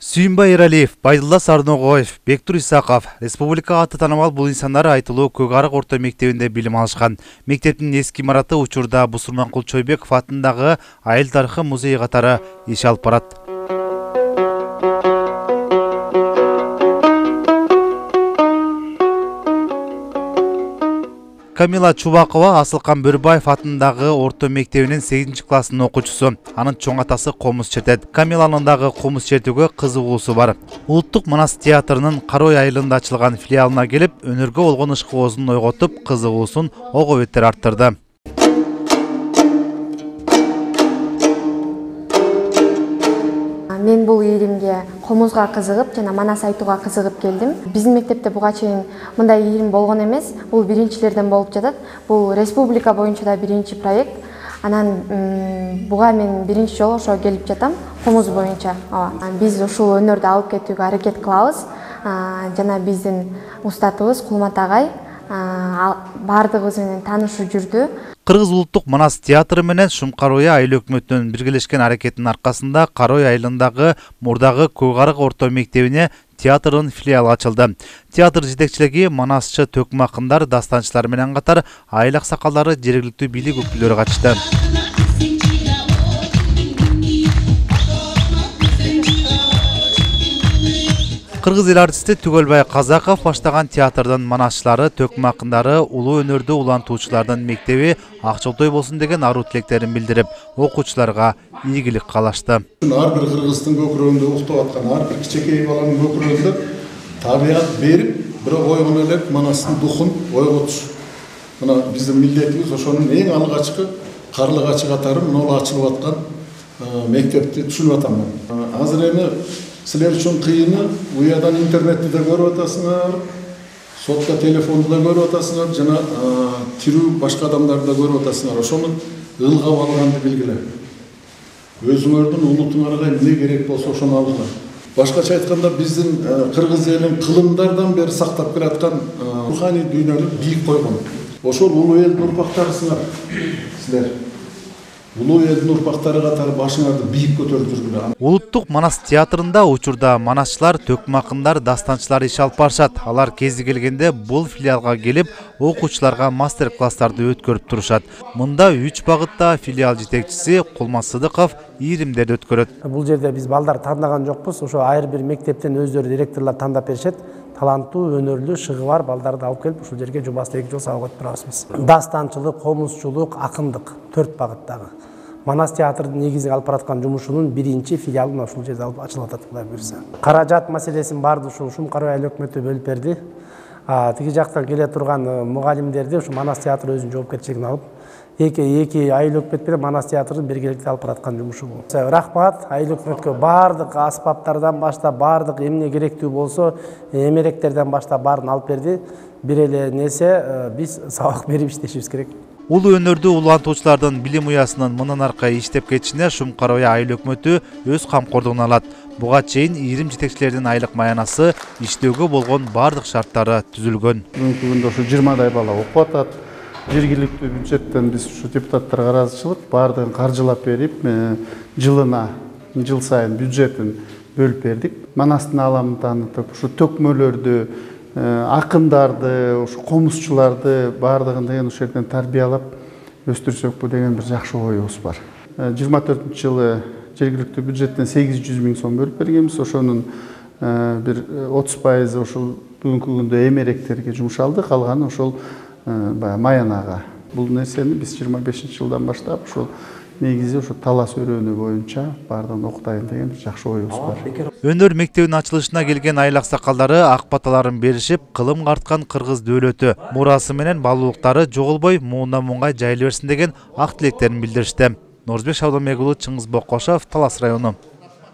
Сүйінбай Ералиев, Байдулла Сарногоев, Бектур Исақов, республика аты танымал бұл инсандар айтылуу Көгарық орта мектебинде билим алышкан. Мектептин эски имараты учурда Бусурманкул Чойбеков атындагы айыл тарыхы музей катары иш алып барат. Камила Чубакова Асылкан Бөрбаев атындагы орто мектебинин 8 классынын окуучусу. Анын чоң атасы комуз чертет. Камиланын дагы комуз чертүүгө кызыгуусу бар. Улуттук Манас театрынын Карой айылында ачылган филиалына келип, өнөргө болгон ышкыбоозун ойготуп, кызыгуусун ого бетер арттырды. Мен бул ийримге комузга кызыгып жана манас айтууга кызыгып келдим. Биздин мектепте буга чейин мындай ийрим болгон эмес. Бул биринчилерден болуп жатат. Бул республика боюнча да биринчи проект. Анан буга мен биринчи жолу ошо келип жатам комуз боюнча. Биз ушул өнөрдү алып кетүүгө аракет кылабыз. Жана биздин устатыбыз Кулмат агай бардыгыбыз менен таанышып жүрдү. Кыргыз улуттук Манас театры менен Шум Карой айыл өкмөтүнүн биргелешкен аракетинин аркасында Карой айылындагы мурдагы Көгарык орто мектебине театрдын филиалы ачылды. Театр жетекчилиги манасчы төкмө акындар, дастанчылар менен катар айыл аксакалдары, жергиликтүү бийлик өкүлдөрү катышты. Кыргыз эл артисти Түгөлбай Казаков баштаган театрдын манасчылары, төкмө акындары, улуу өнөрдү улантуучулардын мектеби акчолтой болсун деген аруу тилектерин билдирип, окуучуларга ийгилик каалашты. Ар бир кыргыздын көкүрөгүндө уктап аткан ар бир кичинекей баланын көкүрөгүндө табият берип, бирок ойгоно элек манастын духун ойготуш. Мына биздин милдетибиз ошонун эң алгачкы карлыгачы катары мына ачылып аткан мектепти түшүнүп атам мен. Азыр эми силер үчүн кыйыны уядан интернетти да көрүп атасыңар, сотта телефонду да көрүп атасыңар, жана тирүү башка адамдарды да көрүп атасыңар. Ошону ылгап алганды билгиле. Өзүңөрдүн улутуңарга эмне керек болсо ошону алгыла. Башкача айтканда биздин кыргыз элин кылымдардан бери сактап келаткан руханий дүйнөнү бийик койгон. Ошол улуу элдин урпактарысыңар силер. Улуу элдин урпактары катары башыңарды бийик көтөрүп жүргүлө. Улуттук Манас театрында учурда манасчылар, төкмө акындар, дастанчылар иш алып барышат. Алар кези келгенде бул филиалга келип, окуучуларга мастер-класстарды өткөрүп турушат. Мында 3 багытта филиал жетекчиси Кулмат Сыдыков ийримдерди өткөрөт. Бул жерде биз балдар тандаган жокпуз. Ошо айыр бир мектептен өздөрү директорлор тандап беришет. Таланттуу, өнөрлүү, шыгы бар балдарды алып келип ушул жерге жумаста 2 жыл сабак өтүп турабыз биз. Дастанчылык, комузчулук, акындык 4 багыттагы. Манас театрдын негизги алып бараткан жумушунун биринчи филиалын ушул жерде ачылып атат, Кудай буйрса. Каражат маселесин барды ушул Шум Карой айыл өкмөтү бөлүп берди. Тиги жактан келе турган мугалимдерди ушу Манас театры өзүнүн жоопкерчилигине алып, эки айыл өкмөт менен Манас театрын биргеликте алып бараткан жумушу бул. Рахмат айыл өкмөткө, бардык аспаптардан баштап, бардык эмне керектүү болсо, эмеректерден баштап баарын алып берди. Бир эле нерсе биз сабак берип иштешибиз керек. Улуу өнөрдү улантуучулардын билим уясынын мындан аркы иштеп кетишине Шум Карой айыл өкмөтү өз камкордугуна алат. Буга чейин ийрим жетекчилердин айлык маянасы, иштөөгө болгон бардык шарттары түзүлгөн. Бүгүнкү күндө ушу 20дай бала окуп атат. Жергиликтүү бюджеттен биз ушу депутаттарга ыраазычылык бардыгын каржылап берип, жылына жыл сайын бюджетин бөлүп бердик. Манастын ааламын таанытып, ушу төкмөлөрдү, акындарды, ушу комузчуларды бардыгын деген ушул жерден тарбиялап өстүрсөкпү деген бир жакшы оюбуз бар. 24-жылы жергиликтүү бюджеттен 800 000 сом бөлүп бергенбиз. Ошонун бир 30% ушул бүгүнкү күндө эмеректерге жумшалды, калганы ошол маянага. Бул нерсени биз 25-жылдан баштап ушул негизи ушу талас өрөөнү боюнча бардыгын окутайын деген жакшы оюбуз бар. Өнөр мектебинин ачылышына келген айыл аксакалдары ак баталарын беришип, кылым карткан кыргыз дөөлөтү, мурасы менен баалуулуктары жоголбой, муундан муунга жайыла берсин деген ак тилектерин билдиришти. Норузбек Шабдамбек уулу, Чыңгыз Бокошов, Талас району.